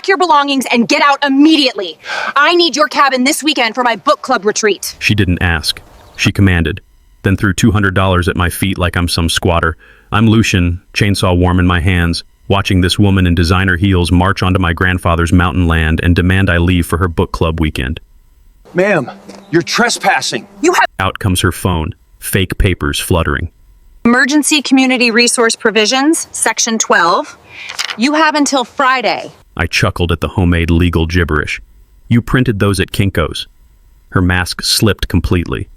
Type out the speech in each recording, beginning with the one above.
pack your belongings and get out immediately. I need your cabin this weekend for my book club retreat. She didn't ask. She commanded, then threw $200 at my feet like I'm some squatter. I'm Lucian, chainsaw warm in my hands, watching this woman in designer heels march onto my grandfather's mountain land and demand I leave for her book club weekend. Ma'am, you're trespassing. You have Out comes her phone, fake papers fluttering. Emergency Community Resource Provisions, Section 12. You have until Friday. I chuckled at the homemade legal gibberish. You printed those at Kinko's. Her mask slipped completely.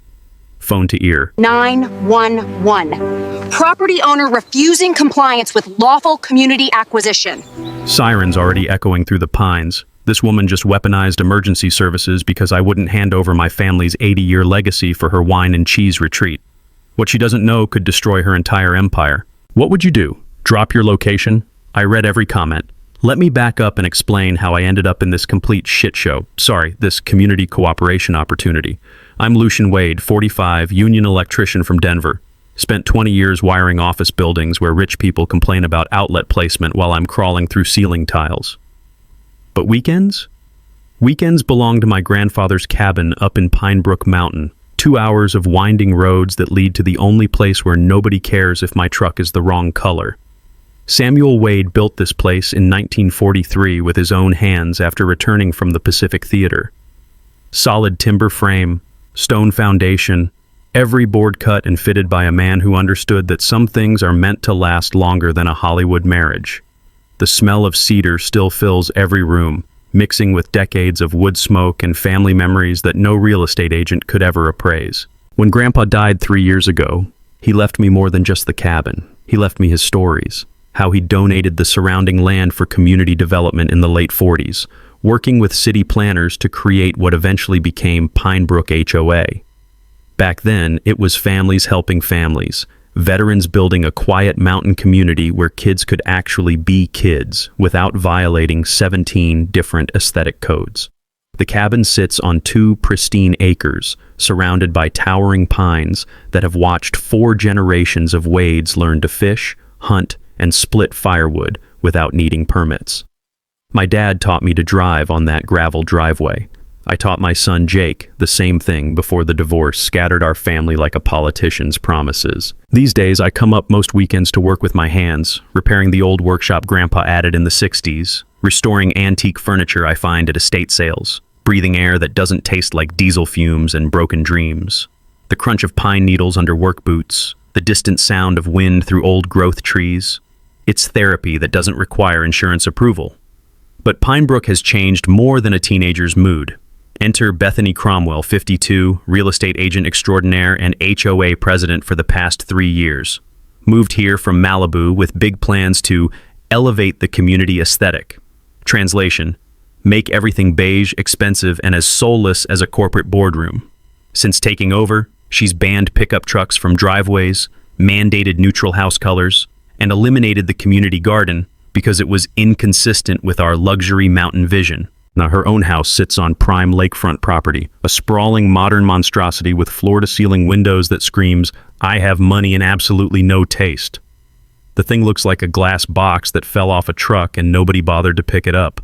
Phone to ear. 911. Property owner refusing compliance with lawful community acquisition. Sirens already echoing through the pines. This woman just weaponized emergency services because I wouldn't hand over my family's 80-year legacy for her wine and cheese retreat. What she doesn't know could destroy her entire empire. What would you do? Drop your location? I read every comment. Let me back up and explain how I ended up in this complete shit show. Sorry, this community cooperation opportunity. I'm Lucian Wade, 45, union electrician from Denver. Spent 20 years wiring office buildings where rich people complain about outlet placement while I'm crawling through ceiling tiles. But weekends? Weekends belong to my grandfather's cabin up in Pine Brook Mountain. 2 hours of winding roads that lead to the only place where nobody cares if my truck is the wrong color. Samuel Wade built this place in 1943 with his own hands after returning from the Pacific Theater. Solid timber frame, stone foundation, every board cut and fitted by a man who understood that some things are meant to last longer than a Hollywood marriage. The smell of cedar still fills every room, mixing with decades of wood smoke and family memories that no real estate agent could ever appraise. When Grandpa died 3 years ago, he left me more than just the cabin. He left me his stories, how he donated the surrounding land for community development in the late 40s, working with city planners to create what eventually became Pine Brook HOA. Back then, it was families helping families, veterans building a quiet mountain community where kids could actually be kids without violating 17 different aesthetic codes. The cabin sits on 2 pristine acres, surrounded by towering pines that have watched 4 generations of Wades learn to fish, hunt, and split firewood without needing permits. My dad taught me to drive on that gravel driveway. I taught my son Jake the same thing before the divorce scattered our family like a politician's promises. These days, I come up most weekends to work with my hands, repairing the old workshop Grandpa added in the 60s, restoring antique furniture I find at estate sales, breathing air that doesn't taste like diesel fumes and broken dreams, the crunch of pine needles under work boots, the distant sound of wind through old growth trees. It's therapy that doesn't require insurance approval. But Pine Brook has changed more than a teenager's mood. Enter Bethany Cromwell, 52, real estate agent extraordinaire and HOA president for the past 3 years. Moved here from Malibu with big plans to elevate the community aesthetic. Translation: make everything beige, expensive, and as soulless as a corporate boardroom. Since taking over, she's banned pickup trucks from driveways, mandated neutral house colors, and eliminated the community garden because it was inconsistent with our luxury mountain vision. Now, her own house sits on prime lakefront property, a sprawling modern monstrosity with floor-to-ceiling windows that screams, "I have money and absolutely no taste." The thing looks like a glass box that fell off a truck and nobody bothered to pick it up.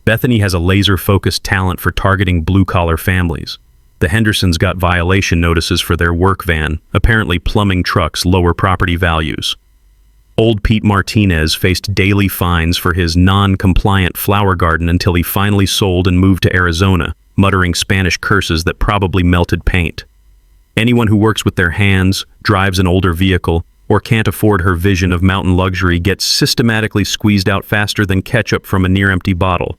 Bethany has a laser-focused talent for targeting blue-collar families. The Hendersons got violation notices for their work van, apparently plumbing trucks lower property values. Old Pete Martinez faced daily fines for his non-compliant flower garden until he finally sold and moved to Arizona, muttering Spanish curses that probably melted paint. Anyone who works with their hands, drives an older vehicle, or can't afford her vision of mountain luxury gets systematically squeezed out faster than ketchup from a near-empty bottle.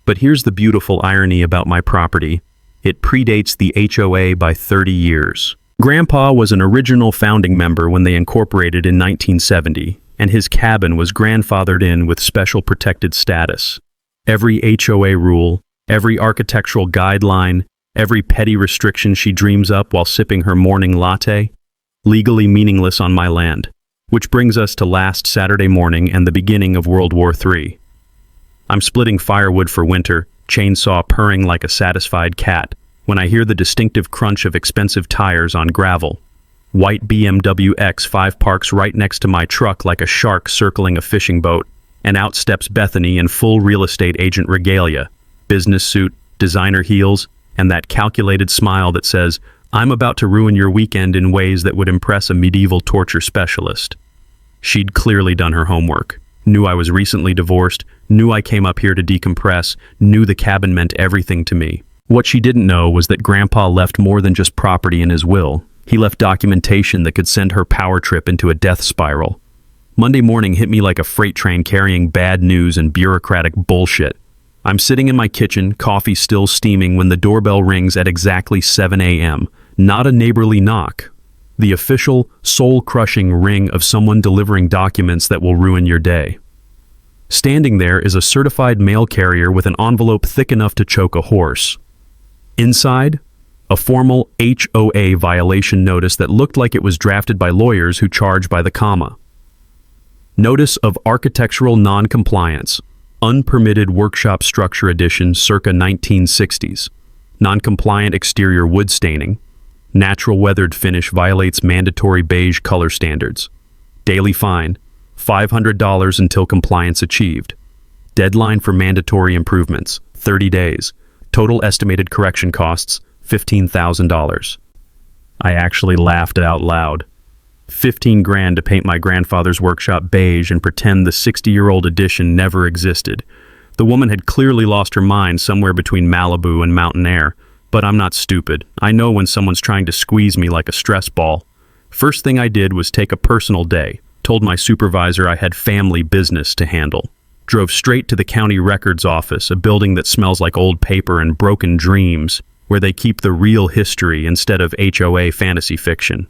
But here's the beautiful irony about my property. It predates the HOA by 30 years. Grandpa was an original founding member when they incorporated in 1970, and his cabin was grandfathered in with special protected status. Every HOA rule, every architectural guideline, every petty restriction she dreams up while sipping her morning latte, legally meaningless on my land. Which brings us to last Saturday morning and the beginning of World War III. I'm splitting firewood for winter, chainsaw purring like a satisfied cat, when I hear the distinctive crunch of expensive tires on gravel. White BMW X5 parks right next to my truck like a shark circling a fishing boat. and out steps Bethany in full real estate agent regalia, business suit, designer heels, and that calculated smile that says, "I'm about to ruin your weekend in ways that would impress a medieval torture specialist." She'd clearly done her homework, knew I was recently divorced, knew I came up here to decompress, knew the cabin meant everything to me. What she didn't know was that Grandpa left more than just property in his will. He left documentation that could send her power trip into a death spiral. Monday morning hit me like a freight train carrying bad news and bureaucratic bullshit. I'm sitting in my kitchen, coffee still steaming, when the doorbell rings at exactly 7 a.m. Not a neighborly knock. The official, soul-crushing ring of someone delivering documents that will ruin your day. Standing there is a certified mail carrier with an envelope thick enough to choke a horse. Inside, a formal HOA violation notice that looked like it was drafted by lawyers who charge by the comma. Notice of architectural non-compliance. Unpermitted workshop structure addition circa 1960s. Non-compliant exterior wood staining. Natural weathered finish violates mandatory beige color standards. Daily fine, $500 until compliance achieved. Deadline for mandatory improvements, 30 days. Total estimated correction costs, $15,000. I actually laughed out loud. 15 grand to paint my grandfather's workshop beige and pretend the 60-year-old addition never existed. The woman had clearly lost her mind somewhere between Malibu and Mountain Air, but I'm not stupid. I know when someone's trying to squeeze me like a stress ball. First thing I did was take a personal day, told my supervisor I had family business to handle. Drove straight to the county records office, a building that smells like old paper and broken dreams, where they keep the real history instead of HOA fantasy fiction.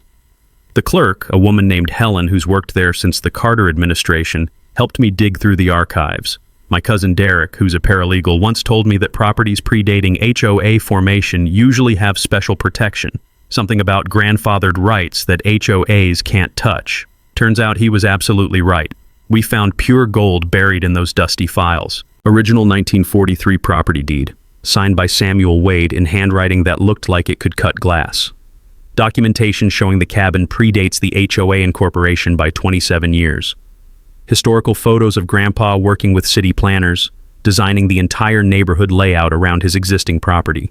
The clerk, a woman named Helen who's worked there since the Carter administration, helped me dig through the archives. My cousin Derek, who's a paralegal, once told me that properties predating HOA formation usually have special protection, something about grandfathered rights that HOAs can't touch. Turns out he was absolutely right. We found pure gold buried in those dusty files. Original 1943 property deed, signed by Samuel Wade in handwriting that looked like it could cut glass. Documentation showing the cabin predates the HOA incorporation by 27 years. Historical photos of Grandpa working with city planners, designing the entire neighborhood layout around his existing property.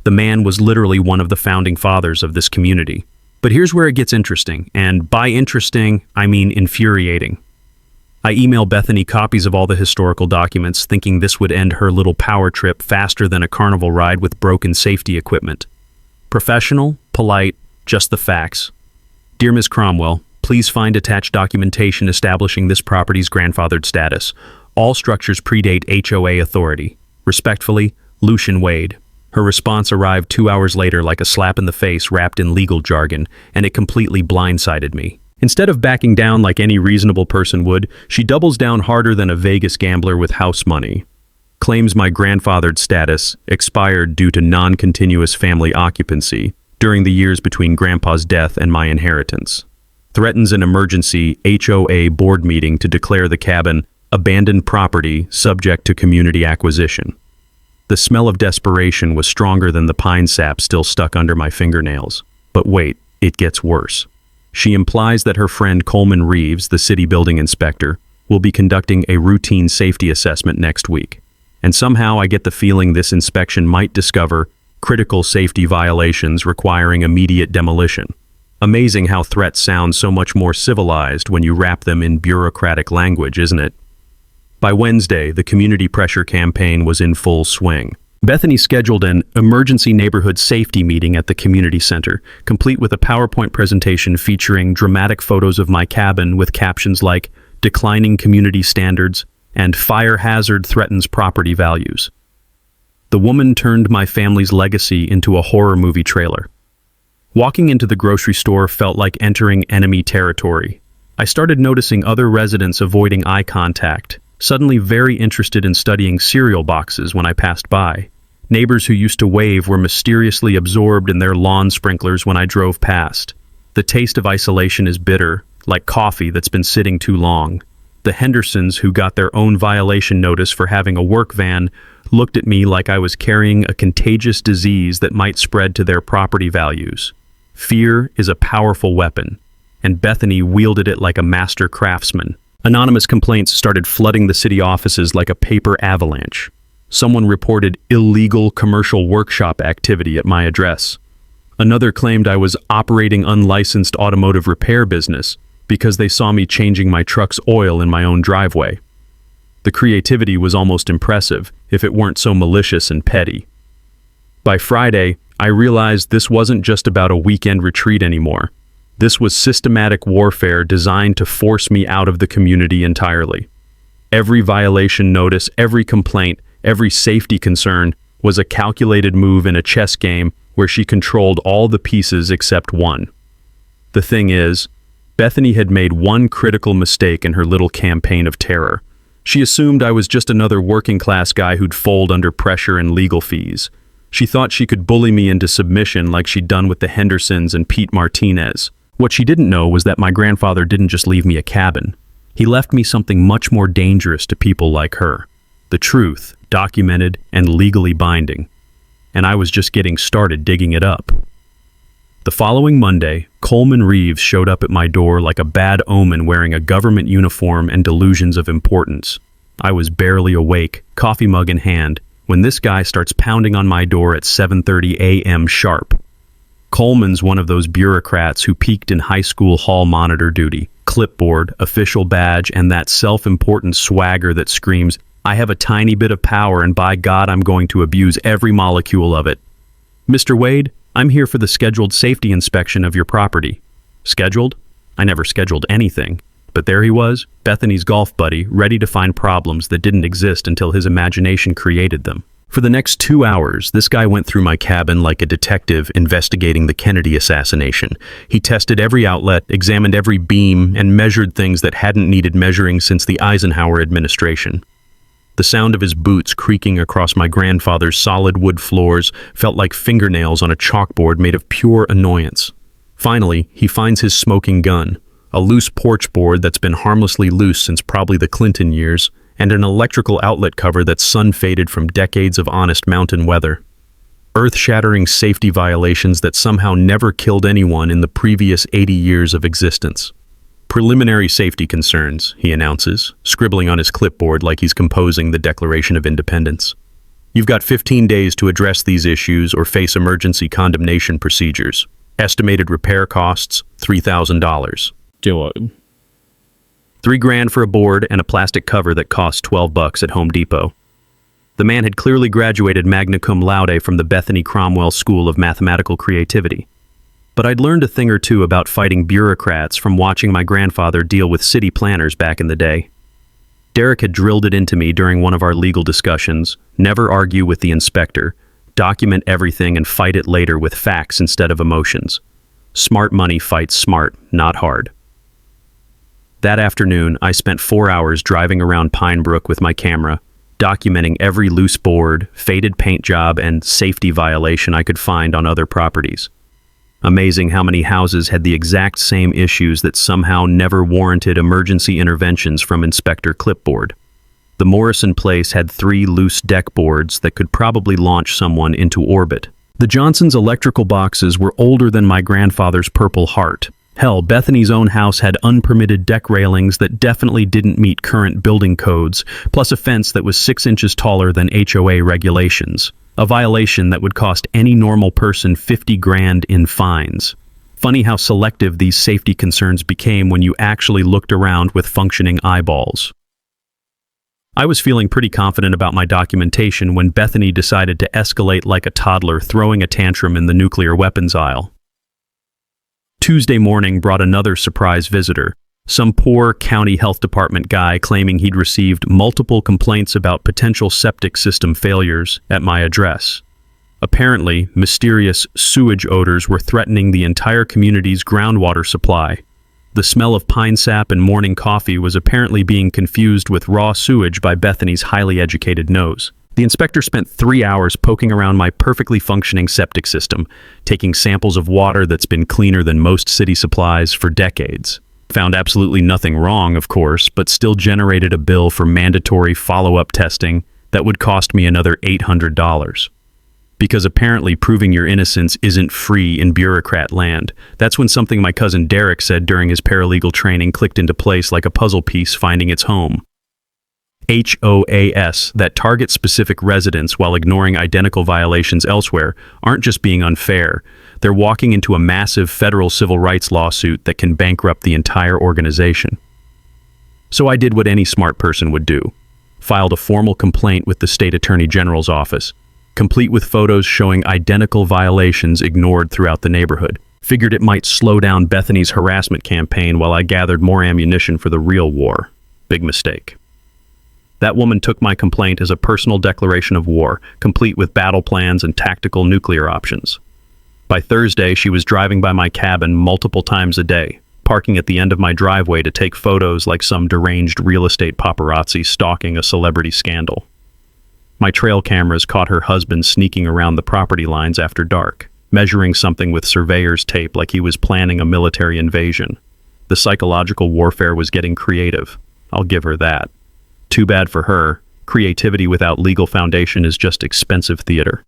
The man was literally one of the founding fathers of this community. But here's where it gets interesting, and by interesting, I mean infuriating. I email Bethany copies of all the historical documents, thinking this would end her little power trip faster than a carnival ride with broken safety equipment. Professional, polite, just the facts. Dear Ms. Cromwell, please find attached documentation establishing this property's grandfathered status. All structures predate HOA authority. Respectfully, Lucian Wade. Her response arrived 2 hours later like a slap in the face wrapped in legal jargon, and it completely blindsided me. Instead of backing down like any reasonable person would, she doubles down harder than a Vegas gambler with house money. Claims my grandfathered status expired due to non-continuous family occupancy during the years between Grandpa's death and my inheritance. Threatens an emergency HOA board meeting to declare the cabin abandoned property subject to community acquisition. The smell of desperation was stronger than the pine sap still stuck under my fingernails. But wait, it gets worse. She implies that her friend Coleman Reeves, the city building inspector, will be conducting a routine safety assessment next week. And somehow I get the feeling this inspection might discover critical safety violations requiring immediate demolition. Amazing how threats sound so much more civilized when you wrap them in bureaucratic language, isn't it? By Wednesday, the community pressure campaign was in full swing. Bethany scheduled an emergency neighborhood safety meeting at the community center, complete with a PowerPoint presentation featuring dramatic photos of my cabin with captions like "Declining community standards" and "Fire hazard threatens property values." The woman turned my family's legacy into a horror movie trailer. Walking into the grocery store felt like entering enemy territory. I started noticing other residents avoiding eye contact, suddenly very interested in studying cereal boxes when I passed by. Neighbors who used to wave were mysteriously absorbed in their lawn sprinklers when I drove past. The taste of isolation is bitter, like coffee that's been sitting too long. The Hendersons, who got their own violation notice for having a work van, looked at me like I was carrying a contagious disease that might spread to their property values. Fear is a powerful weapon, and Bethany wielded it like a master craftsman. Anonymous complaints started flooding the city offices like a paper avalanche. Someone reported illegal commercial workshop activity at my address. Another claimed I was operating unlicensed automotive repair business because they saw me changing my truck's oil in my own driveway. The creativity was almost impressive if it weren't so malicious and petty. By Friday, I realized this wasn't just about a weekend retreat anymore. This was systematic warfare designed to force me out of the community entirely. Every violation notice, every complaint, every safety concern was a calculated move in a chess game where she controlled all the pieces except one. The thing is, Bethany had made one critical mistake in her little campaign of terror. She assumed I was just another working-class guy who'd fold under pressure and legal fees. She thought she could bully me into submission like she'd done with the Hendersons and Pete Martinez. What she didn't know was that my grandfather didn't just leave me a cabin. He left me something much more dangerous to people like her. The truth, documented and legally binding. And I was just getting started digging it up. The following Monday, Coleman Reeves showed up at my door like a bad omen wearing a government uniform and delusions of importance. I was barely awake, coffee mug in hand, when this guy starts pounding on my door at 7:30 a.m. sharp. Coleman's one of those bureaucrats who peaked in high school hall monitor duty, clipboard, official badge, and that self-important swagger that screams, "I have a tiny bit of power and by God I'm going to abuse every molecule of it." "Mr. Wade, I'm here for the scheduled safety inspection of your property." Scheduled? I never scheduled anything. But there he was, Bethany's golf buddy, ready to find problems that didn't exist until his imagination created them. For the next 2 hours, this guy went through my cabin like a detective investigating the Kennedy assassination. He tested every outlet, examined every beam, and measured things that hadn't needed measuring since the Eisenhower administration. The sound of his boots creaking across my grandfather's solid wood floors felt like fingernails on a chalkboard made of pure annoyance. Finally, he finds his smoking gun, a loose porch board that's been harmlessly loose since probably the Clinton years, and an electrical outlet cover that's sun-faded from decades of honest mountain weather. Earth-shattering safety violations that somehow never killed anyone in the previous 80 years of existence. "Preliminary safety concerns," he announces, scribbling on his clipboard like he's composing the Declaration of Independence. "You've got 15 days to address these issues or face emergency condemnation procedures. Estimated repair costs, $3,000. $3,000 for a board and a plastic cover that costs $12 at Home Depot." The man had clearly graduated magna cum laude from the Bethany Cromwell School of Mathematical Creativity. But I'd learned a thing or two about fighting bureaucrats from watching my grandfather deal with city planners back in the day. Derek had drilled it into me during one of our legal discussions: never argue with the inspector, document everything and fight it later with facts instead of emotions. Smart money fights smart, not hard. That afternoon, I spent 4 hours driving around Pine Brook with my camera, documenting every loose board, faded paint job, and safety violation I could find on other properties. Amazing how many houses had the exact same issues that somehow never warranted emergency interventions from Inspector Clipboard. The Morrison place had 3 loose deck boards that could probably launch someone into orbit. The Johnsons' electrical boxes were older than my grandfather's Purple Heart. Hell, Bethany's own house had unpermitted deck railings that definitely didn't meet current building codes, plus a fence that was 6 inches taller than HOA regulations. A violation that would cost any normal person $50,000 in fines. Funny how selective these safety concerns became when you actually looked around with functioning eyeballs. I was feeling pretty confident about my documentation when Bethany decided to escalate like a toddler throwing a tantrum in the nuclear weapons aisle. Tuesday morning brought another surprise visitor, some poor county health department guy claiming he'd received multiple complaints about potential septic system failures at my address. Apparently, mysterious sewage odors were threatening the entire community's groundwater supply. The smell of pine sap and morning coffee was apparently being confused with raw sewage by Bethany's highly educated nose. The inspector spent 3 hours poking around my perfectly functioning septic system, taking samples of water that's been cleaner than most city supplies for decades. Found absolutely nothing wrong, of course, but still generated a bill for mandatory follow-up testing that would cost me another $800. Because apparently proving your innocence isn't free in bureaucrat land. That's when something my cousin Derek said during his paralegal training clicked into place like a puzzle piece finding its home. HOAs that target specific residents while ignoring identical violations elsewhere aren't just being unfair. They're walking into a massive federal civil rights lawsuit that can bankrupt the entire organization. So I did what any smart person would do. Filed a formal complaint with the state attorney general's office, complete with photos showing identical violations ignored throughout the neighborhood. Figured it might slow down Bethany's harassment campaign while I gathered more ammunition for the real war. Big mistake. That woman took my complaint as a personal declaration of war, complete with battle plans and tactical nuclear options. By Thursday, she was driving by my cabin multiple times a day, parking at the end of my driveway to take photos like some deranged real estate paparazzi stalking a celebrity scandal. My trail cameras caught her husband sneaking around the property lines after dark, measuring something with surveyor's tape like he was planning a military invasion. The psychological warfare was getting creative. I'll give her that. Too bad for her. Creativity without legal foundation is just expensive theater.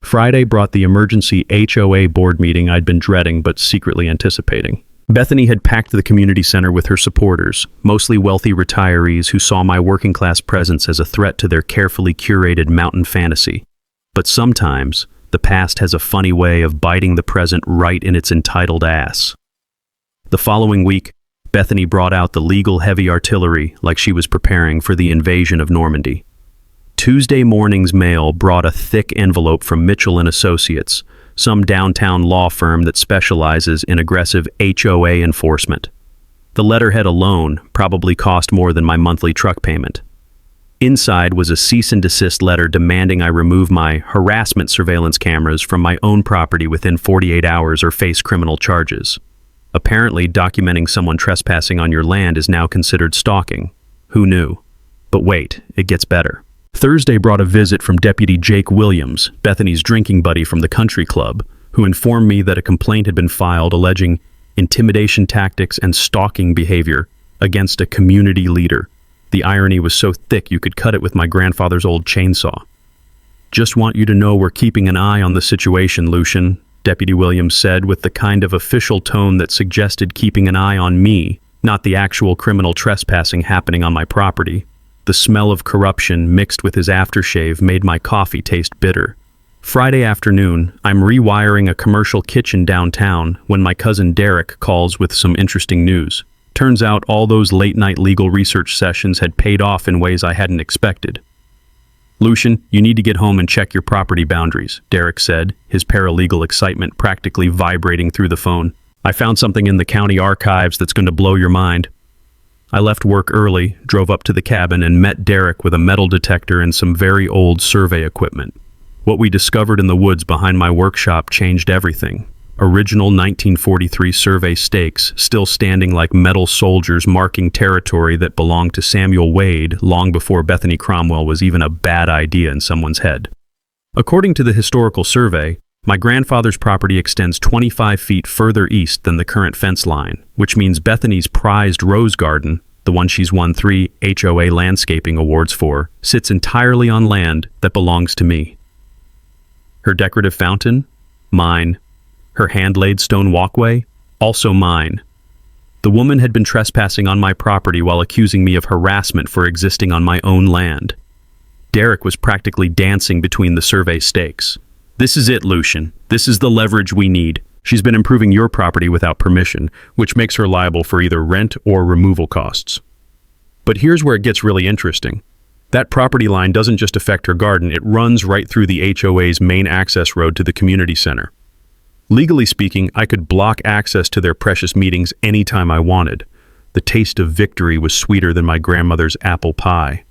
Friday brought the emergency HOA board meeting I'd been dreading but secretly anticipating. Bethany had packed the community center with her supporters, mostly wealthy retirees who saw my working-class presence as a threat to their carefully curated mountain fantasy. But sometimes, the past has a funny way of biting the present right in its entitled ass. The following week, Bethany brought out the legal heavy artillery like she was preparing for the invasion of Normandy. Tuesday morning's mail brought a thick envelope from Mitchell & Associates, some downtown law firm that specializes in aggressive HOA enforcement. The letterhead alone probably cost more than my monthly truck payment. Inside was a cease and desist letter demanding I remove my harassment surveillance cameras from my own property within 48 hours or face criminal charges. Apparently, documenting someone trespassing on your land is now considered stalking. Who knew? But wait, it gets better. Thursday brought a visit from Deputy Jake Williams, Bethany's drinking buddy from the country club, who informed me that a complaint had been filed alleging intimidation tactics and stalking behavior against a community leader. The irony was so thick you could cut it with my grandfather's old chainsaw. "Just want you to know we're keeping an eye on the situation, Lucian," Deputy Williams said with the kind of official tone that suggested keeping an eye on me, not the actual criminal trespassing happening on my property. The smell of corruption mixed with his aftershave made my coffee taste bitter. Friday afternoon, I'm rewiring a commercial kitchen downtown when my cousin Derek calls with some interesting news. Turns out all those late-night legal research sessions had paid off in ways I hadn't expected. "Lucian, you need to get home and check your property boundaries," Derek said, his paralegal excitement practically vibrating through the phone. "I found something in the county archives that's going to blow your mind." I left work early, drove up to the cabin, and met Derek with a metal detector and some very old survey equipment. What we discovered in the woods behind my workshop changed everything. Original 1943 survey stakes, still standing like metal soldiers marking territory that belonged to Samuel Wade long before Bethany Cromwell was even a bad idea in someone's head. According to the historical survey, my grandfather's property extends 25 feet further east than the current fence line, which means Bethany's prized rose garden, the one she's won 3 HOA landscaping awards for, sits entirely on land that belongs to me. Her decorative fountain? Mine. Her hand-laid stone walkway? Also mine. The woman had been trespassing on my property while accusing me of harassment for existing on my own land. Derek was practically dancing between the survey stakes. "This is it, Lucian. This is the leverage we need. She's been improving your property without permission, which makes her liable for either rent or removal costs." But here's where it gets really interesting. That property line doesn't just affect her garden, it runs right through the HOA's main access road to the community center. Legally speaking, I could block access to their precious meetings anytime I wanted. The taste of victory was sweeter than my grandmother's apple pie.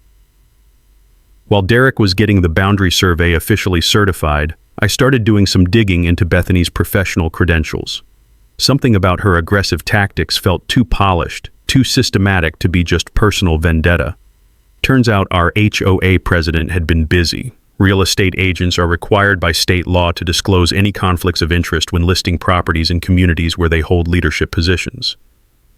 While Derek was getting the boundary survey officially certified, I started doing some digging into Bethany's professional credentials. Something about her aggressive tactics felt too polished, too systematic to be just personal vendetta. Turns out our HOA president had been busy. Real estate agents are required by state law to disclose any conflicts of interest when listing properties in communities where they hold leadership positions.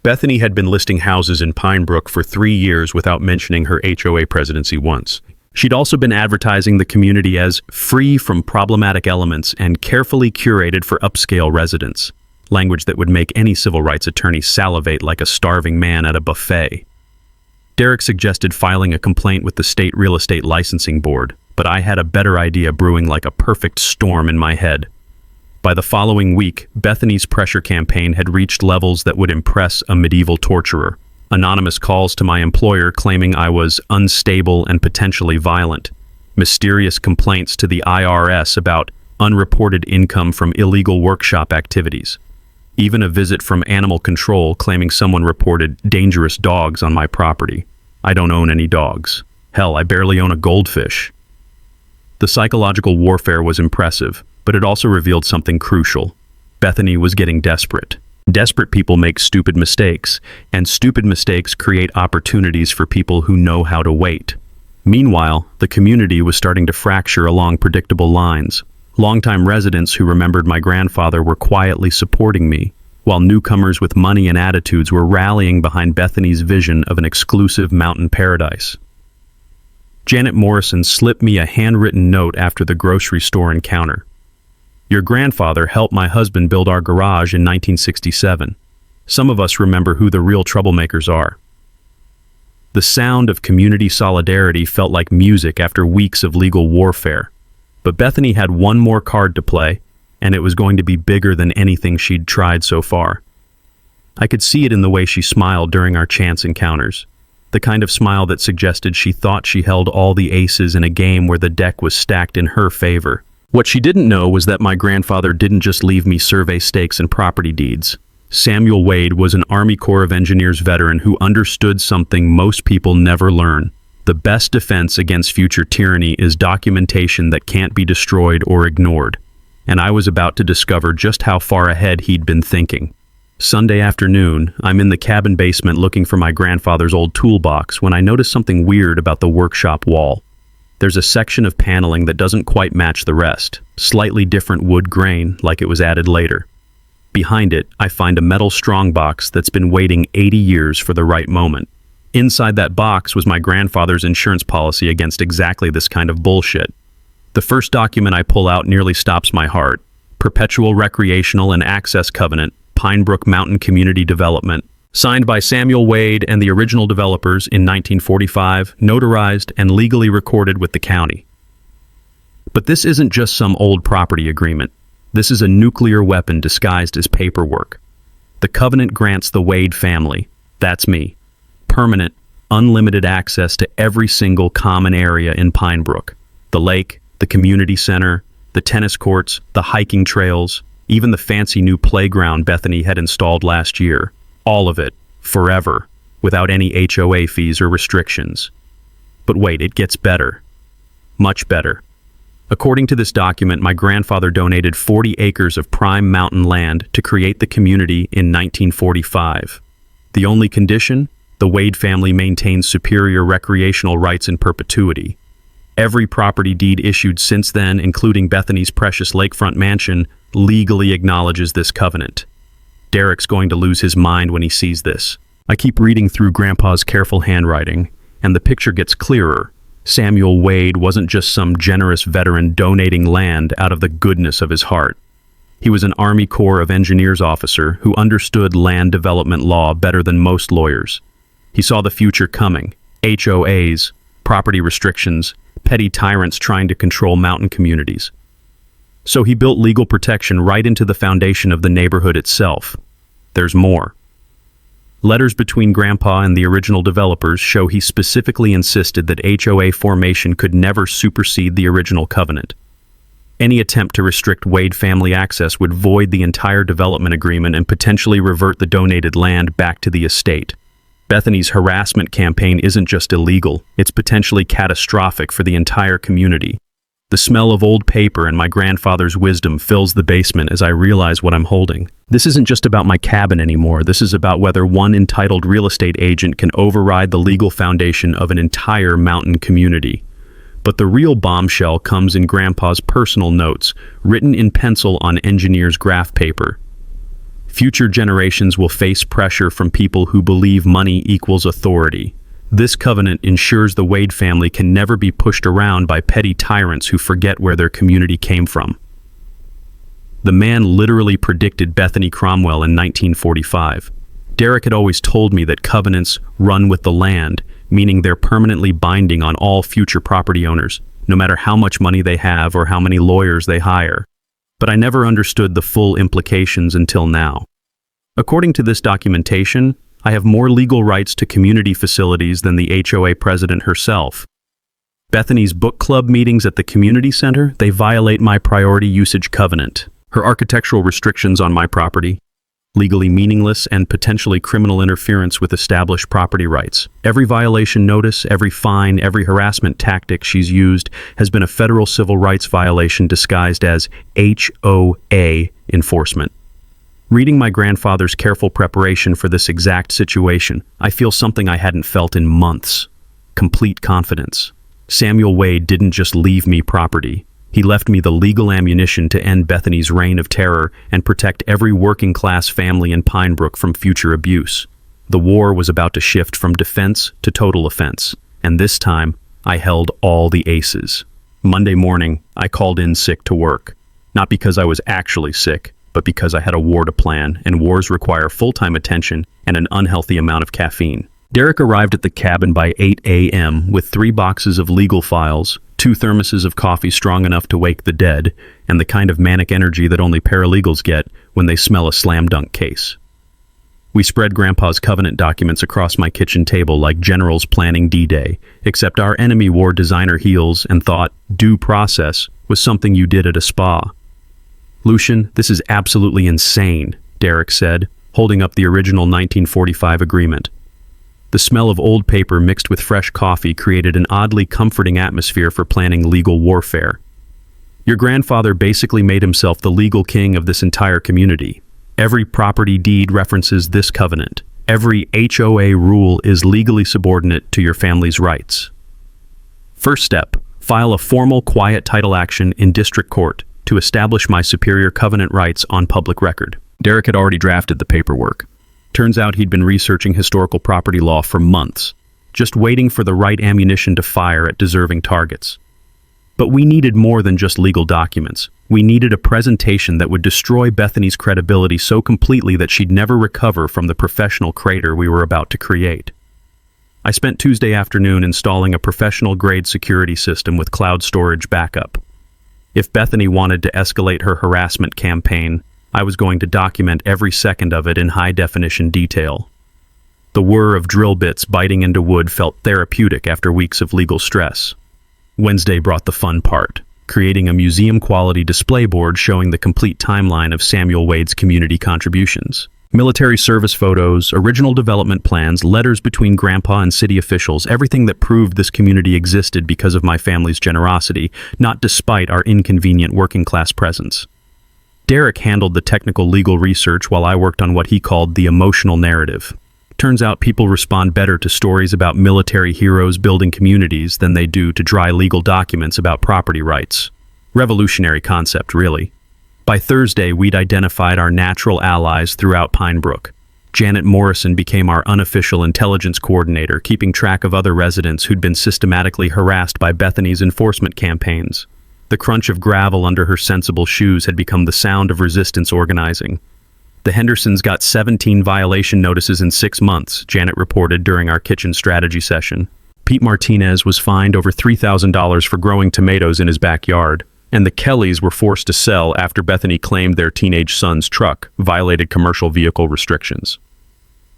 Bethany had been listing houses in Pine Brook for 3 years without mentioning her HOA presidency once. She'd also been advertising the community as free from problematic elements and carefully curated for upscale residents, language that would make any civil rights attorney salivate like a starving man at a buffet. Derek suggested filing a complaint with the state real estate licensing board, but I had a better idea brewing like a perfect storm in my head. By the following week, Bethany's pressure campaign had reached levels that would impress a medieval torturer. Anonymous calls to my employer claiming I was unstable and potentially violent. Mysterious complaints to the IRS about unreported income from illegal workshop activities. Even a visit from animal control claiming someone reported dangerous dogs on my property. I don't own any dogs. Hell, I barely own a goldfish. The psychological warfare was impressive, but it also revealed something crucial. Bethany was getting desperate. Desperate people make stupid mistakes, and stupid mistakes create opportunities for people who know how to wait. Meanwhile, the community was starting to fracture along predictable lines. Longtime residents who remembered my grandfather were quietly supporting me, while newcomers with money and attitudes were rallying behind Bethany's vision of an exclusive mountain paradise. Janet Morrison slipped me a handwritten note after the grocery store encounter. Your grandfather helped my husband build our garage in 1967. Some of us remember who the real troublemakers are. The sound of community solidarity felt like music after weeks of legal warfare. But Bethany had one more card to play, and it was going to be bigger than anything she'd tried so far. I could see it in the way she smiled during our chance encounters, the kind of smile that suggested she thought she held all the aces in a game where the deck was stacked in her favor. What she didn't know was that my grandfather didn't just leave me survey stakes and property deeds. Samuel Wade was an Army Corps of Engineers veteran who understood something most people never learn. The best defense against future tyranny is documentation that can't be destroyed or ignored. And I was about to discover just how far ahead he'd been thinking. Sunday afternoon, I'm in the cabin basement looking for my grandfather's old toolbox when I notice something weird about the workshop wall. There's a section of paneling that doesn't quite match the rest, slightly different wood grain, like it was added later. Behind it, I find a metal strongbox that's been waiting 80 years for the right moment. Inside that box was my grandfather's insurance policy against exactly this kind of bullshit. The first document I pull out nearly stops my heart. Perpetual Recreational and Access Covenant, Pinebrook Mountain Community Development. Signed by Samuel Wade and the original developers in 1945, notarized and legally recorded with the county. But this isn't just some old property agreement. This is a nuclear weapon disguised as paperwork. The covenant grants the Wade family, that's me, permanent, unlimited access to every single common area in Pinebrook. The lake, the community center, the tennis courts, the hiking trails, even the fancy new playground Bethany had installed last year. All of it, forever, without any HOA fees or restrictions. But wait, it gets better. Much better. According to this document, my grandfather donated 40 acres of prime mountain land to create the community in 1945. The only condition? The Wade family maintains superior recreational rights in perpetuity. Every property deed issued since then, including Bethany's precious lakefront mansion, legally acknowledges this covenant. Derek's going to lose his mind when he sees this. I keep reading through Grandpa's careful handwriting, and the picture gets clearer. Samuel Wade wasn't just some generous veteran donating land out of the goodness of his heart. He was an Army Corps of Engineers officer who understood land development law better than most lawyers. He saw the future coming. HOAs, property restrictions, petty tyrants trying to control mountain communities. So he built legal protection right into the foundation of the neighborhood itself. There's more. Letters between Grandpa and the original developers show he specifically insisted that HOA formation could never supersede the original covenant. Any attempt to restrict Wade family access would void the entire development agreement and potentially revert the donated land back to the estate. Bethany's harassment campaign isn't just illegal, it's potentially catastrophic for the entire community. The smell of old paper and my grandfather's wisdom fills the basement as I realize what I'm holding. This isn't just about my cabin anymore. This is about whether one entitled real estate agent can override the legal foundation of an entire mountain community. But the real bombshell comes in Grandpa's personal notes, written in pencil on engineer's graph paper. Future generations will face pressure from people who believe money equals authority. This covenant ensures the Wade family can never be pushed around by petty tyrants who forget where their community came from. The man literally predicted Bethany Cromwell in 1945. Derek had always told me that covenants run with the land, meaning they're permanently binding on all future property owners, no matter how much money they have or how many lawyers they hire. But I never understood the full implications until now. According to this documentation, I have more legal rights to community facilities than the HOA president herself. Bethany's book club meetings at the community center, they violate my priority usage covenant. Her architectural restrictions on my property, legally meaningless and potentially criminal interference with established property rights. Every violation notice, every fine, every harassment tactic she's used has been a federal civil rights violation disguised as HOA enforcement. Reading my grandfather's careful preparation for this exact situation, I feel something I hadn't felt in months. Complete confidence. Samuel Wade didn't just leave me property. He left me the legal ammunition to end Bethany's reign of terror and protect every working-class family in Pine Brook from future abuse. The war was about to shift from defense to total offense, and this time, I held all the aces. Monday morning, I called in sick to work. Not because I was actually sick, but because I had a war to plan, and wars require full-time attention and an unhealthy amount of caffeine. Derek arrived at the cabin by 8 a.m. with 3 boxes of legal files, 2 thermoses of coffee strong enough to wake the dead, and the kind of manic energy that only paralegals get when they smell a slam dunk case. We spread Grandpa's covenant documents across my kitchen table like generals planning D-Day, except our enemy wore designer heels and thought due process was something you did at a spa. "Lucian, this is absolutely insane," Derek said, holding up the original 1945 agreement. The smell of old paper mixed with fresh coffee created an oddly comforting atmosphere for planning legal warfare. "Your grandfather basically made himself the legal king of this entire community. Every property deed references this covenant. Every HOA rule is legally subordinate to your family's rights. First step, file a formal quiet title action in district court to establish my superior covenant rights on public record." Derek had already drafted the paperwork. Turns out he'd been researching historical property law for months, just waiting for the right ammunition to fire at deserving targets. But we needed more than just legal documents. We needed a presentation that would destroy Bethany's credibility so completely that she'd never recover from the professional crater we were about to create. I spent Tuesday afternoon installing a professional-grade security system with cloud storage backup. If Bethany wanted to escalate her harassment campaign, I was going to document every second of it in high-definition detail. The whir of drill bits biting into wood felt therapeutic after weeks of legal stress. Wednesday brought the fun part, creating a museum-quality display board showing the complete timeline of Samuel Wade's community contributions. Military service photos, original development plans, letters between Grandpa and city officials, everything that proved this community existed because of my family's generosity, not despite our inconvenient working-class presence. Derek handled the technical legal research while I worked on what he called the emotional narrative. Turns out people respond better to stories about military heroes building communities than they do to dry legal documents about property rights. Revolutionary concept, really. By Thursday, we'd identified our natural allies throughout Pine Brook. Janet Morrison became our unofficial intelligence coordinator, keeping track of other residents who'd been systematically harassed by Bethany's enforcement campaigns. The crunch of gravel under her sensible shoes had become the sound of resistance organizing. The Hendersons got 17 violation notices in 6 months, Janet reported during our kitchen strategy session. Pete Martinez was fined over $3,000 for growing tomatoes in his backyard, and the Kellys were forced to sell after Bethany claimed their teenage son's truck violated commercial vehicle restrictions.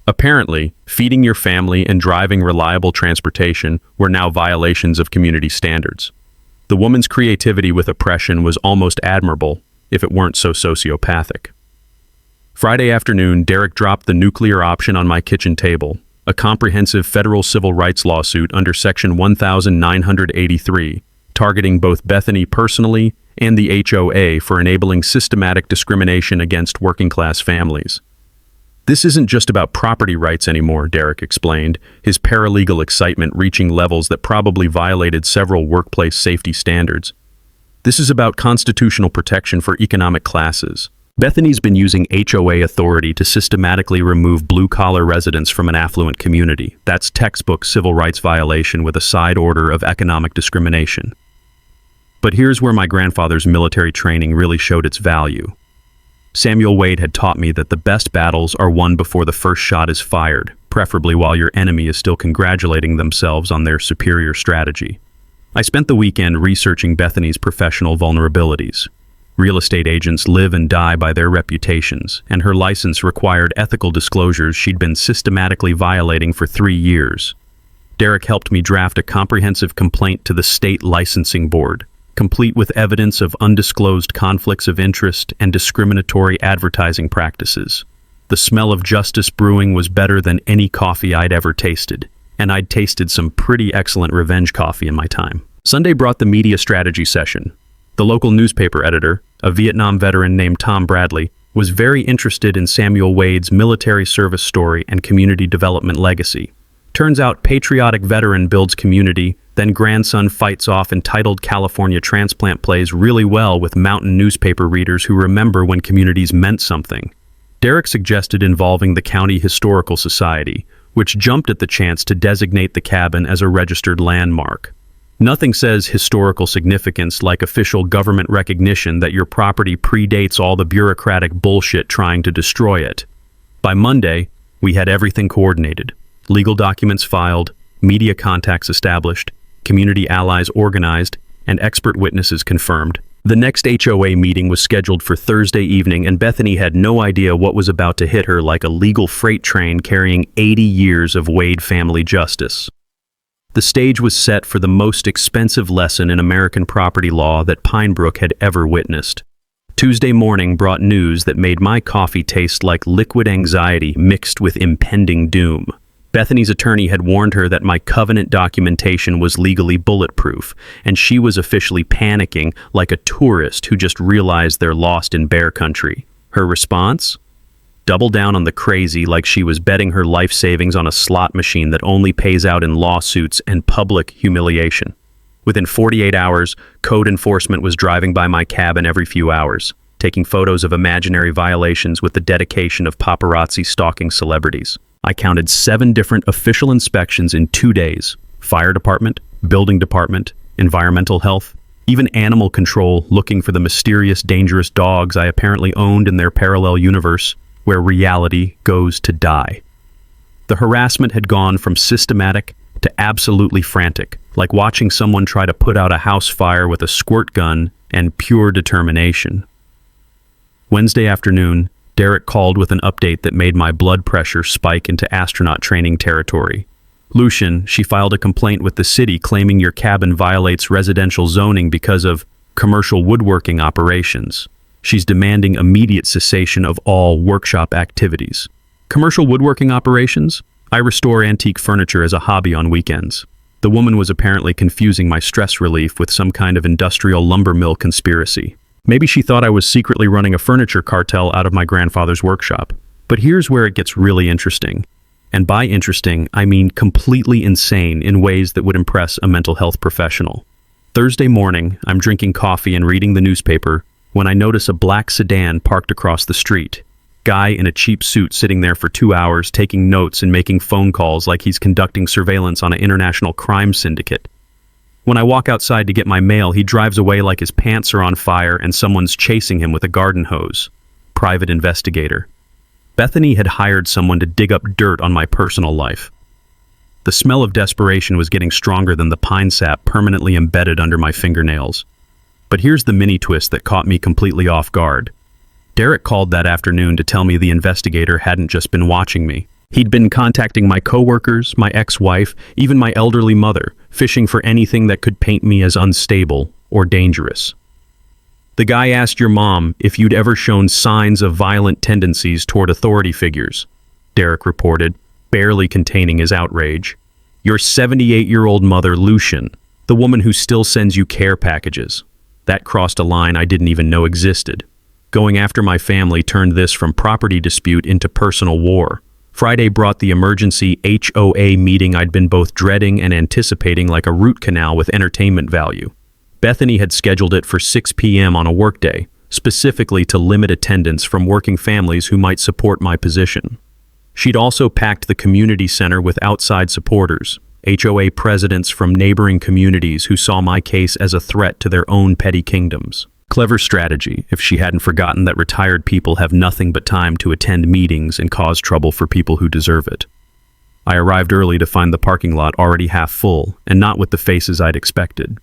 Apparently, feeding your family and driving reliable transportation were now violations of community standards. The woman's creativity with oppression was almost admirable, if it weren't so sociopathic. Friday afternoon, Derek dropped the nuclear option on my kitchen table, a comprehensive federal civil rights lawsuit under Section 1983, targeting both Bethany personally and the HOA for enabling systematic discrimination against working-class families. "This isn't just about property rights anymore," Derek explained, his paralegal excitement reaching levels that probably violated several workplace safety standards. "This is about constitutional protection for economic classes, Bethany's been using HOA authority to systematically remove blue-collar residents from an affluent community. That's textbook civil rights violation with a side order of economic discrimination. But here's where my grandfather's military training really showed its value. Samuel Wade had taught me that the best battles are won before the first shot is fired, preferably while your enemy is still congratulating themselves on their superior strategy. I spent the weekend researching Bethany's professional vulnerabilities. Real estate agents live and die by their reputations, and her license required ethical disclosures she'd been systematically violating for 3 years. Derek helped me draft a comprehensive complaint to the state licensing board, complete with evidence of undisclosed conflicts of interest and discriminatory advertising practices. The smell of justice brewing was better than any coffee I'd ever tasted, and I'd tasted some pretty excellent revenge coffee in my time. Sunday brought the media strategy session. The local newspaper editor, a Vietnam veteran named Tom Bradley, was very interested in Samuel Wade's military service story and community development legacy. Turns out patriotic veteran builds community, then grandson fights off entitled California transplant plays really well with mountain newspaper readers who remember when communities meant something. Derek suggested involving the County Historical Society, which jumped at the chance to designate the cabin as a registered landmark. Nothing says historical significance like official government recognition that your property predates all the bureaucratic bullshit trying to destroy it. By Monday, we had everything coordinated. Legal documents filed, media contacts established, community allies organized, and expert witnesses confirmed. The next HOA meeting was scheduled for Thursday evening, and Bethany had no idea what was about to hit her like a legal freight train carrying 80 years of Wade family justice. The stage was set for the most expensive lesson in American property law that Pinebrook had ever witnessed. Tuesday morning brought news that made my coffee taste like liquid anxiety mixed with impending doom. Bethany's attorney had warned her that my covenant documentation was legally bulletproof, and she was officially panicking like a tourist who just realized they're lost in bear country. Her response? Double down on the crazy like she was betting her life savings on a slot machine that only pays out in lawsuits and public humiliation. Within 48 hours, code enforcement was driving by my cabin every few hours, taking photos of imaginary violations with the dedication of paparazzi stalking celebrities. I counted 7 different official inspections in 2 days: fire department, building department, environmental health, even animal control looking for the mysterious, dangerous dogs I apparently owned in their parallel universe, where reality goes to die. The harassment had gone from systematic to absolutely frantic, like watching someone try to put out a house fire with a squirt gun and pure determination. Wednesday afternoon, Derek called with an update that made my blood pressure spike into astronaut training territory. Lucian, she filed a complaint with the city claiming your cabin violates residential zoning because of commercial woodworking operations. She's demanding immediate cessation of all workshop activities. Commercial woodworking operations? I restore antique furniture as a hobby on weekends. The woman was apparently confusing my stress relief with some kind of industrial lumber mill conspiracy. Maybe she thought I was secretly running a furniture cartel out of my grandfather's workshop. But here's where it gets really interesting. And by interesting, I mean completely insane in ways that would impress a mental health professional. Thursday morning, I'm drinking coffee and reading the newspaper when I notice a black sedan parked across the street. Guy in a cheap suit sitting there for 2 hours taking notes and making phone calls like he's conducting surveillance on an international crime syndicate. When I walk outside to get my mail, he drives away like his pants are on fire and someone's chasing him with a garden hose. Private investigator. Bethany had hired someone to dig up dirt on my personal life. The smell of desperation was getting stronger than the pine sap permanently embedded under my fingernails. But here's the mini twist that caught me completely off guard. Derek called that afternoon to tell me the investigator hadn't just been watching me. He'd been contacting my coworkers, my ex-wife, even my elderly mother, fishing for anything that could paint me as unstable or dangerous. The guy asked your mom if you'd ever shown signs of violent tendencies toward authority figures, Derek reported, barely containing his outrage. Your 78-year-old mother, Lucian, the woman who still sends you care packages. That crossed a line I didn't even know existed. Going after my family turned this from property dispute into personal war. Friday brought the emergency HOA meeting I'd been both dreading and anticipating like a root canal with entertainment value. Bethany had scheduled it for 6 p.m. on a workday, specifically to limit attendance from working families who might support my position. She'd also packed the community center with outside supporters, HOA presidents from neighboring communities who saw my case as a threat to their own petty kingdoms. Clever strategy, if she hadn't forgotten that retired people have nothing but time to attend meetings and cause trouble for people who deserve it. I arrived early to find the parking lot already half full, and not with the faces I'd expected.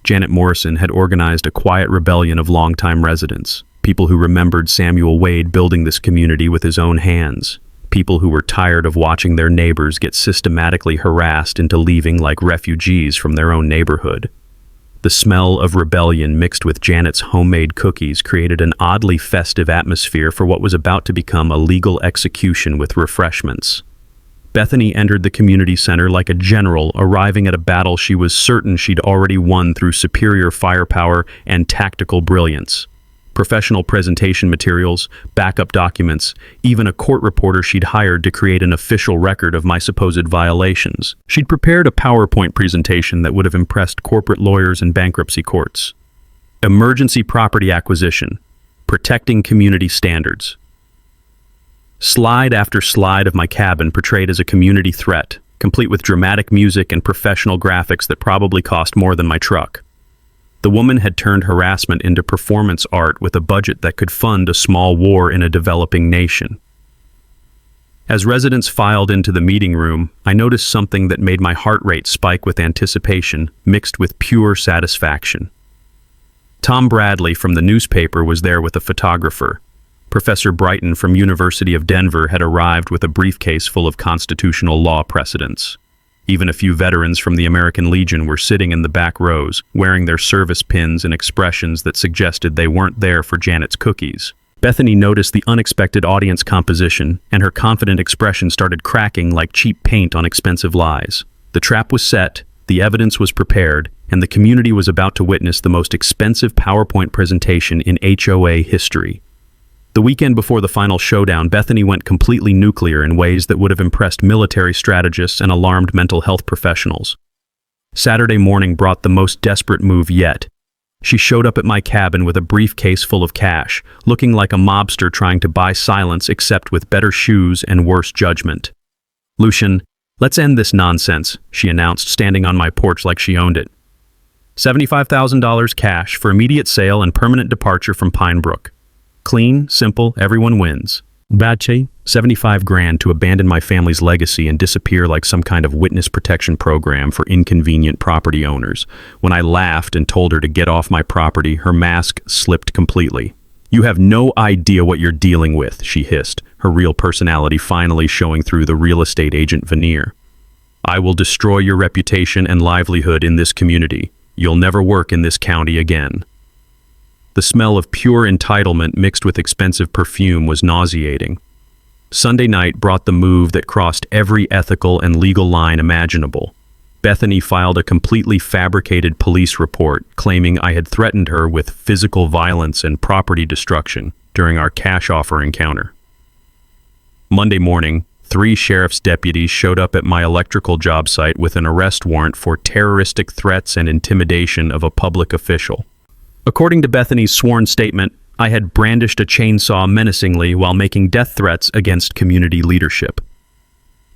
Janet Morrison had organized a quiet rebellion of longtime residents, people who remembered Samuel Wade building this community with his own hands, people who were tired of watching their neighbors get systematically harassed into leaving like refugees from their own neighborhood. The smell of rebellion mixed with Janet's homemade cookies created an oddly festive atmosphere for what was about to become a legal execution with refreshments. Bethany entered the community center like a general arriving at a battle she was certain she'd already won through superior firepower and tactical brilliance. Professional presentation materials, backup documents, even a court reporter she'd hired to create an official record of my supposed violations. She'd prepared a PowerPoint presentation that would have impressed corporate lawyers and bankruptcy courts. Emergency property acquisition, protecting community standards. Slide after slide of my cabin portrayed as a community threat, complete with dramatic music and professional graphics that probably cost more than my truck. The woman had turned harassment into performance art with a budget that could fund a small war in a developing nation. As residents filed into the meeting room, I noticed something that made my heart rate spike with anticipation, mixed with pure satisfaction. Tom Bradley from the newspaper was there with a photographer. Professor Brighton from University of Denver had arrived with a briefcase full of constitutional law precedents. Even a few veterans from the American Legion were sitting in the back rows, wearing their service pins and expressions that suggested they weren't there for Janet's cookies. Bethany noticed the unexpected audience composition, and her confident expression started cracking like cheap paint on expensive lies. The trap was set, the evidence was prepared, and the community was about to witness the most expensive PowerPoint presentation in HOA history. The weekend before the final showdown, Bethany went completely nuclear in ways that would have impressed military strategists and alarmed mental health professionals. Saturday morning brought the most desperate move yet. She showed up at my cabin with a briefcase full of cash, looking like a mobster trying to buy silence except with better shoes and worse judgment. "Lucian, let's end this nonsense," she announced, standing on my porch like she owned it. $75,000 cash for immediate sale and permanent departure from Pine Brook. Clean, simple, everyone wins. Bache, 75 grand to abandon my family's legacy and disappear like some kind of witness protection program for inconvenient property owners. When I laughed and told her to get off my property, her mask slipped completely. "You have no idea what you're dealing with," she hissed, her real personality finally showing through the real estate agent veneer. "I will destroy your reputation and livelihood in this community. You'll never work in this county again." The smell of pure entitlement mixed with expensive perfume was nauseating. Sunday night brought the move that crossed every ethical and legal line imaginable. Bethany filed a completely fabricated police report claiming I had threatened her with physical violence and property destruction during our cash offer encounter. Monday morning, 3 sheriff's deputies showed up at my electrical job site with an arrest warrant for terroristic threats and intimidation of a public official. According to Bethany's sworn statement, I had brandished a chainsaw menacingly while making death threats against community leadership.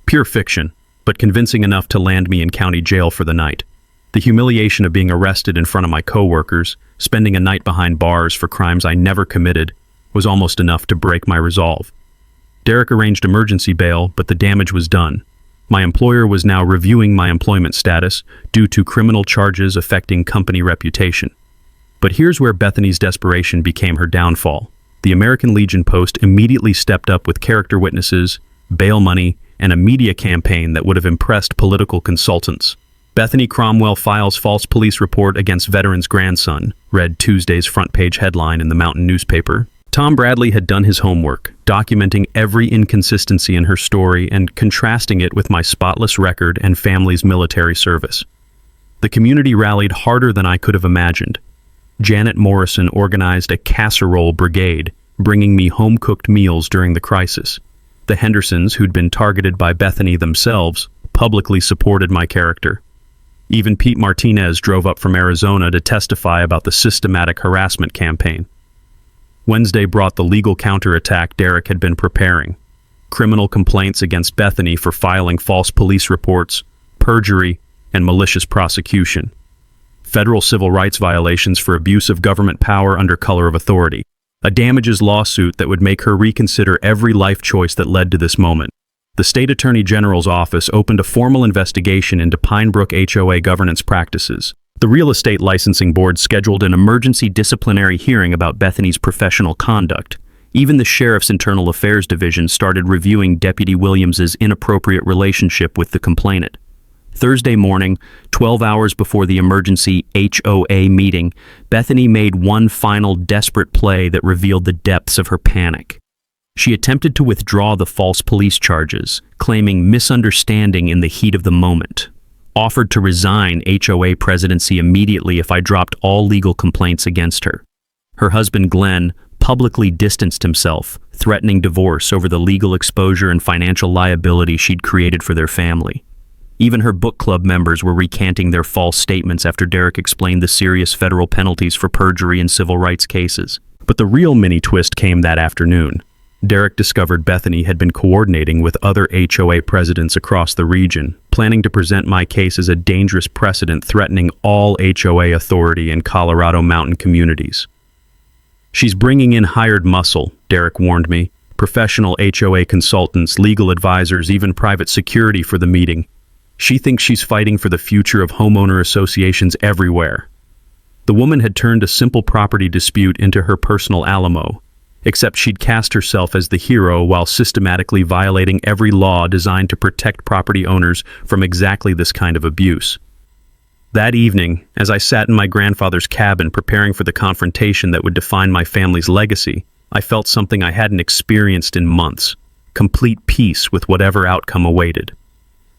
Pure fiction, but convincing enough to land me in county jail for the night. The humiliation of being arrested in front of my coworkers, spending a night behind bars for crimes I never committed, was almost enough to break my resolve. Derek arranged emergency bail, but the damage was done. My employer was now reviewing my employment status due to criminal charges affecting company reputation. But here's where Bethany's desperation became her downfall. The American Legion Post immediately stepped up with character witnesses, bail money, and a media campaign that would have impressed political consultants. Bethany Cromwell files false police report against veteran's grandson, read Tuesday's front page headline in the Mountain newspaper. Tom Bradley had done his homework, documenting every inconsistency in her story and contrasting it with my spotless record and family's military service. The community rallied harder than I could have imagined. Janet Morrison organized a casserole brigade, bringing me home-cooked meals during the crisis. The Hendersons, who'd been targeted by Bethany themselves, publicly supported my character. Even Pete Martinez drove up from Arizona to testify about the systematic harassment campaign. Wednesday brought the legal counterattack Derek had been preparing. Criminal complaints against Bethany for filing false police reports, perjury, and malicious prosecution. Federal civil rights violations for abuse of government power under color of authority. A damages lawsuit that would make her reconsider every life choice that led to this moment. The State Attorney General's office opened a formal investigation into Pinebrook HOA governance practices. The Real Estate Licensing Board scheduled an emergency disciplinary hearing about Bethany's professional conduct. Even the Sheriff's Internal Affairs Division started reviewing Deputy Williams's inappropriate relationship with the complainant. Thursday morning, 12 hours before the emergency HOA meeting, Bethany made one final desperate play that revealed the depths of her panic. She attempted to withdraw the false police charges, claiming misunderstanding in the heat of the moment. Offered to resign HOA presidency immediately if I dropped all legal complaints against her. Her husband, Glenn, publicly distanced himself, threatening divorce over the legal exposure and financial liability she'd created for their family. Even her book club members were recanting their false statements after Derek explained the serious federal penalties for perjury in civil rights cases. But the real mini-twist came that afternoon. Derek discovered Bethany had been coordinating with other HOA presidents across the region, planning to present my case as a dangerous precedent threatening all HOA authority in Colorado mountain communities. She's bringing in hired muscle, Derek warned me. Professional HOA consultants, legal advisors, even private security for the meeting. She thinks she's fighting for the future of homeowner associations everywhere. The woman had turned a simple property dispute into her personal Alamo, except she'd cast herself as the hero while systematically violating every law designed to protect property owners from exactly this kind of abuse. That evening, as I sat in my grandfather's cabin preparing for the confrontation that would define my family's legacy, I felt something I hadn't experienced in months: complete peace with whatever outcome awaited.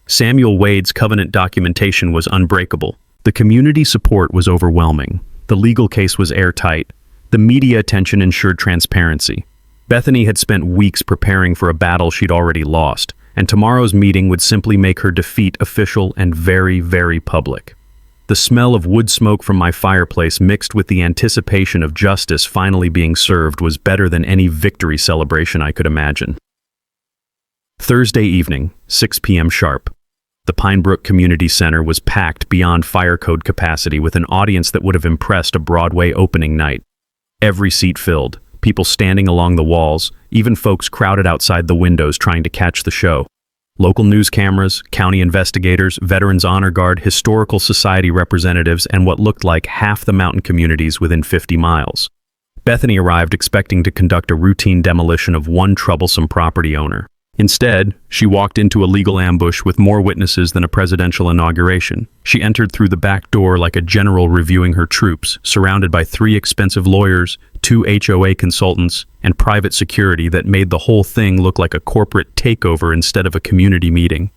Samuel Wade's covenant documentation was unbreakable. The community support was overwhelming. The legal case was airtight. The media attention ensured transparency. Bethany had spent weeks preparing for a battle she'd already lost, and tomorrow's meeting would simply make her defeat official and very, very public. The smell of wood smoke from my fireplace mixed with the anticipation of justice finally being served was better than any victory celebration I could imagine. Thursday evening, 6 p.m. sharp. The Pinebrook Community Center was packed beyond fire code capacity with an audience that would have impressed a Broadway opening night. Every seat filled, people standing along the walls, even folks crowded outside the windows trying to catch the show. Local news cameras, county investigators, Veterans Honor Guard, Historical Society representatives, and what looked like half the mountain communities within 50 miles. Bethany arrived expecting to conduct a routine demolition of one troublesome property owner. Instead, she walked into a legal ambush with more witnesses than a presidential inauguration. She entered through the back door like a general reviewing her troops, surrounded by 3 expensive lawyers, 2 HOA consultants, and private security that made the whole thing look like a corporate takeover instead of a community meeting.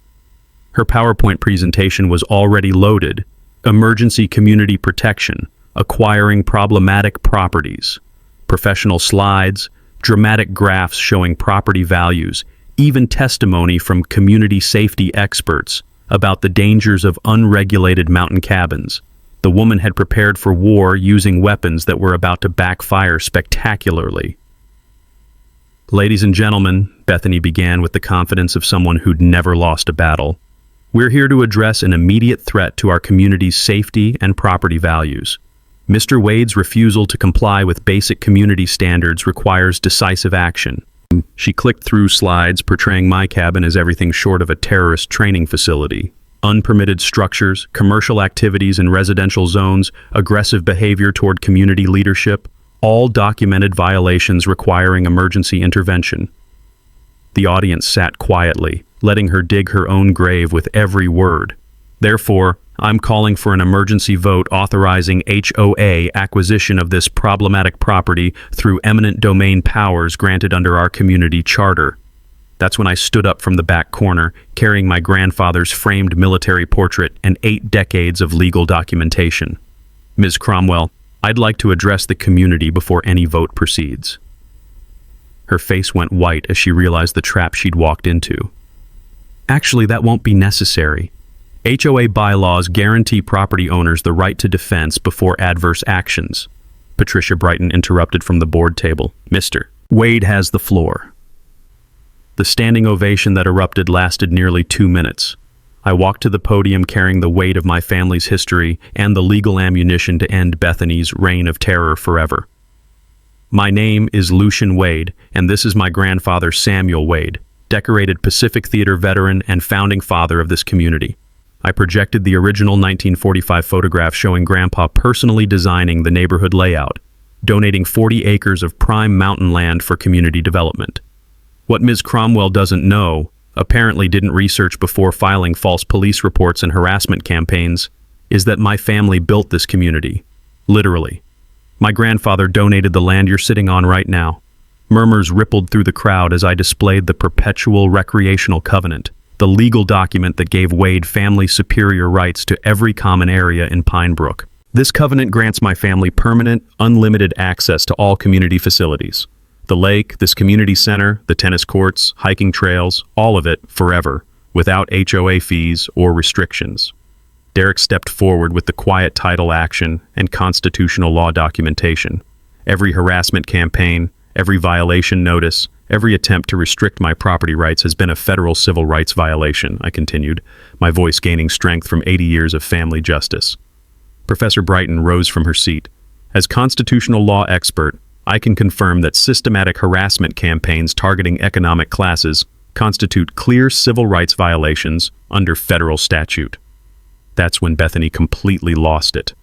Her PowerPoint presentation was already loaded. Emergency community protection, acquiring problematic properties, professional slides, dramatic graphs showing property values, even testimony from community safety experts about the dangers of unregulated mountain cabins. The woman had prepared for war using weapons that were about to backfire spectacularly. Ladies and gentlemen, Bethany began with the confidence of someone who'd never lost a battle. We're here to address an immediate threat to our community's safety and property values. Mr. Wade's refusal to comply with basic community standards requires decisive action. She clicked through slides portraying my cabin as everything short of a terrorist training facility. Unpermitted structures, commercial activities in residential zones, aggressive behavior toward community leadership, all documented violations requiring emergency intervention. The audience sat quietly, letting her dig her own grave with every word. Therefore, I'm calling for an emergency vote authorizing HOA acquisition of this problematic property through eminent domain powers granted under our community charter. That's when I stood up from the back corner, carrying my grandfather's framed military portrait and 8 decades of legal documentation. Ms. Cromwell, I'd like to address the community before any vote proceeds. Her face went white as she realized the trap she'd walked into. Actually, that won't be necessary. HOA bylaws guarantee property owners the right to defense before adverse actions. Patricia Brighton interrupted from the board table. Mr. Wade has the floor. The standing ovation that erupted lasted nearly 2 minutes. I walked to the podium carrying the weight of my family's history and the legal ammunition to end Bethany's reign of terror forever. My name is Lucian Wade, and this is my grandfather Samuel Wade, decorated Pacific Theater veteran and founding father of this community. I projected the original 1945 photograph showing Grandpa personally designing the neighborhood layout, donating 40 acres of prime mountain land for community development. What Ms. Cromwell doesn't know, apparently didn't research before filing false police reports and harassment campaigns, is that my family built this community. Literally. My grandfather donated the land you're sitting on right now. Murmurs rippled through the crowd as I displayed the Perpetual Recreational Covenant, the legal document that gave Wade family superior rights to every common area in Pine Brook. This covenant grants my family permanent, unlimited access to all community facilities. The lake, this community center, the tennis courts, hiking trails, all of it forever, without HOA fees or restrictions. Derek stepped forward with the quiet title action and constitutional law documentation. Every harassment campaign, every violation notice, every attempt to restrict my property rights has been a federal civil rights violation, I continued, my voice gaining strength from 80 years of family justice. Professor Brighton rose from her seat. As constitutional law expert, I can confirm that systematic harassment campaigns targeting economic classes constitute clear civil rights violations under federal statute. That's when Bethany completely lost it.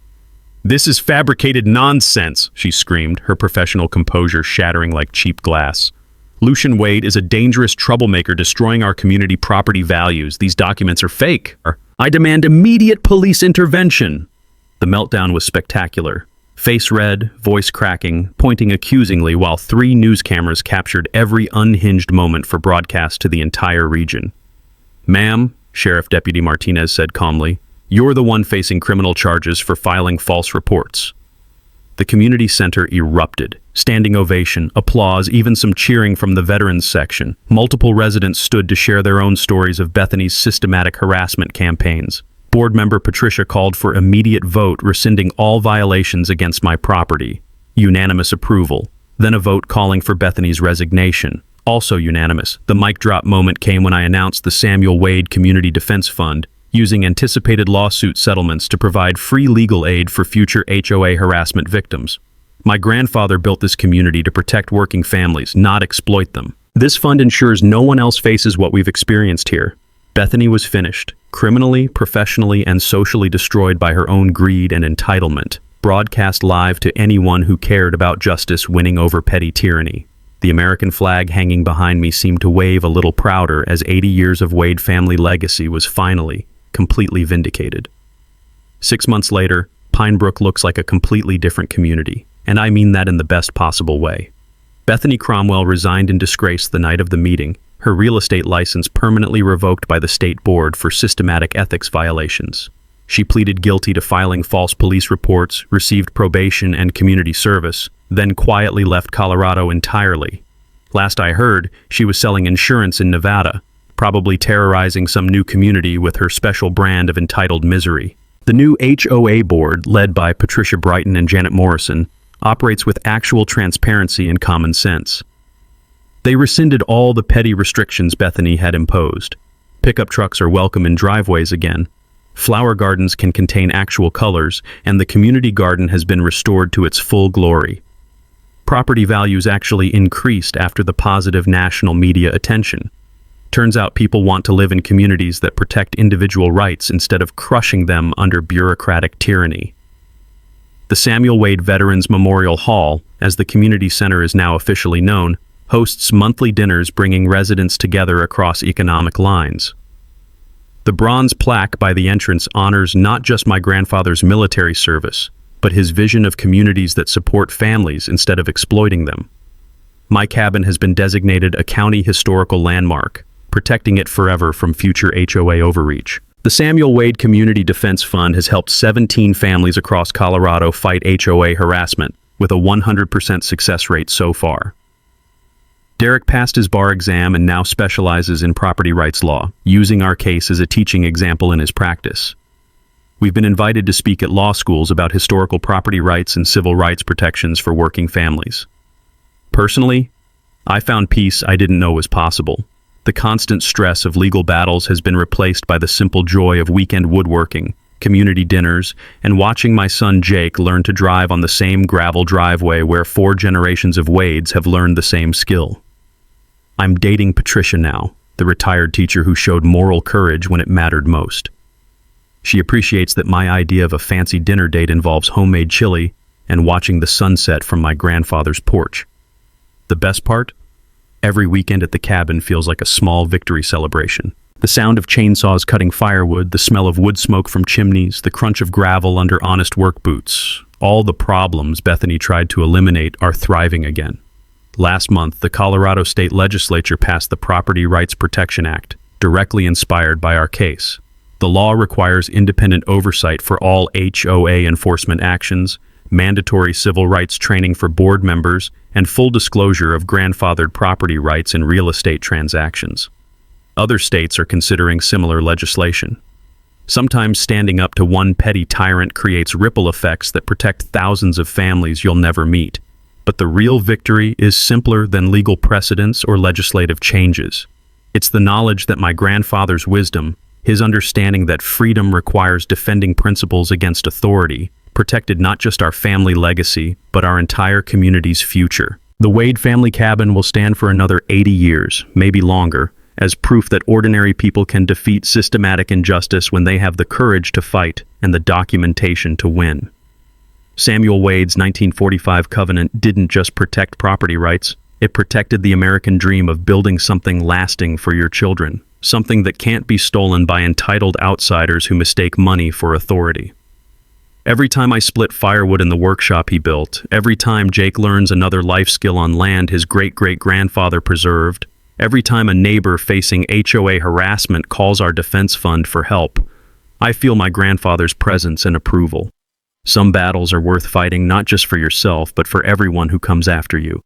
"This is fabricated nonsense," she screamed, her professional composure shattering like cheap glass. "Lucian Wade is a dangerous troublemaker destroying our community property values. These documents are fake. I demand immediate police intervention." The meltdown was spectacular. Face red, voice cracking, pointing accusingly while 3 news cameras captured every unhinged moment for broadcast to the entire region. "Ma'am," Sheriff Deputy Martinez said calmly, "you're the one facing criminal charges for filing false reports." The community center erupted. Standing ovation, applause, even some cheering from the veterans section. Multiple residents stood to share their own stories of Bethany's systematic harassment campaigns. Board member Patricia called for immediate vote rescinding all violations against my property. Unanimous approval. Then a vote calling for Bethany's resignation. Also unanimous. The mic drop moment came when I announced the Samuel Wade Community Defense Fund, using anticipated lawsuit settlements to provide free legal aid for future HOA harassment victims. My grandfather built this community to protect working families, not exploit them. This fund ensures no one else faces what we've experienced here. Bethany was finished, criminally, professionally, and socially destroyed by her own greed and entitlement, broadcast live to anyone who cared about justice winning over petty tyranny. The American flag hanging behind me seemed to wave a little prouder as 80 years of Wade family legacy was finally, completely vindicated. 6 months later, Pine Brook looks like a completely different community, and I mean that in the best possible way. Bethany Cromwell resigned in disgrace the night of the meeting, her real estate license permanently revoked by the state board for systematic ethics violations. She pleaded guilty to filing false police reports, received probation and community service, then quietly left Colorado entirely. Last I heard, she was selling insurance in Nevada, probably terrorizing some new community with her special brand of entitled misery. The new HOA board, led by Patricia Brighton and Janet Morrison, operates with actual transparency and common sense. They rescinded all the petty restrictions Bethany had imposed. Pickup trucks are welcome in driveways again. Flower gardens can contain actual colors, and the community garden has been restored to its full glory. Property values actually increased after the positive national media attention. Turns out people want to live in communities that protect individual rights instead of crushing them under bureaucratic tyranny. The Samuel Wade Veterans Memorial Hall, as the community center is now officially known, hosts monthly dinners bringing residents together across economic lines. The bronze plaque by the entrance honors not just my grandfather's military service, but his vision of communities that support families instead of exploiting them. My cabin has been designated a county historical landmark, protecting it forever from future HOA overreach. The Samuel Wade Community Defense Fund has helped 17 families across Colorado fight HOA harassment, with a 100% success rate so far. Derek passed his bar exam and now specializes in property rights law, using our case as a teaching example in his practice. We've been invited to speak at law schools about historical property rights and civil rights protections for working families. Personally, I found peace I didn't know was possible. The constant stress of legal battles has been replaced by the simple joy of weekend woodworking, community dinners, and watching my son Jake learn to drive on the same gravel driveway where 4 generations of Wades have learned the same skill. I'm dating Patricia now, the retired teacher who showed moral courage when it mattered most. She appreciates that my idea of a fancy dinner date involves homemade chili and watching the sunset from my grandfather's porch. The best part? Every weekend at the cabin feels like a small victory celebration. The sound of chainsaws cutting firewood, the smell of wood smoke from chimneys, the crunch of gravel under honest work boots. All the problems Bethany tried to eliminate are thriving again. Last month, the Colorado State Legislature passed the Property Rights Protection Act, directly inspired by our case. The law requires independent oversight for all HOA enforcement actions, mandatory civil rights training for board members, and full disclosure of grandfathered property rights in real estate transactions. Other states are considering similar legislation. Sometimes standing up to one petty tyrant creates ripple effects that protect thousands of families you'll never meet. But the real victory is simpler than legal precedents or legislative changes. It's the knowledge that my grandfather's wisdom, his understanding that freedom requires defending principles against authority, protected not just our family legacy, but our entire community's future. The Wade family cabin will stand for another 80 years, maybe longer, as proof that ordinary people can defeat systematic injustice when they have the courage to fight and the documentation to win. Samuel Wade's 1945 covenant didn't just protect property rights, it protected the American dream of building something lasting for your children, something that can't be stolen by entitled outsiders who mistake money for authority. Every time I split firewood in the workshop he built, every time Jake learns another life skill on land his great-great-grandfather preserved, every time a neighbor facing HOA harassment calls our defense fund for help, I feel my grandfather's presence and approval. Some battles are worth fighting not just for yourself, but for everyone who comes after you.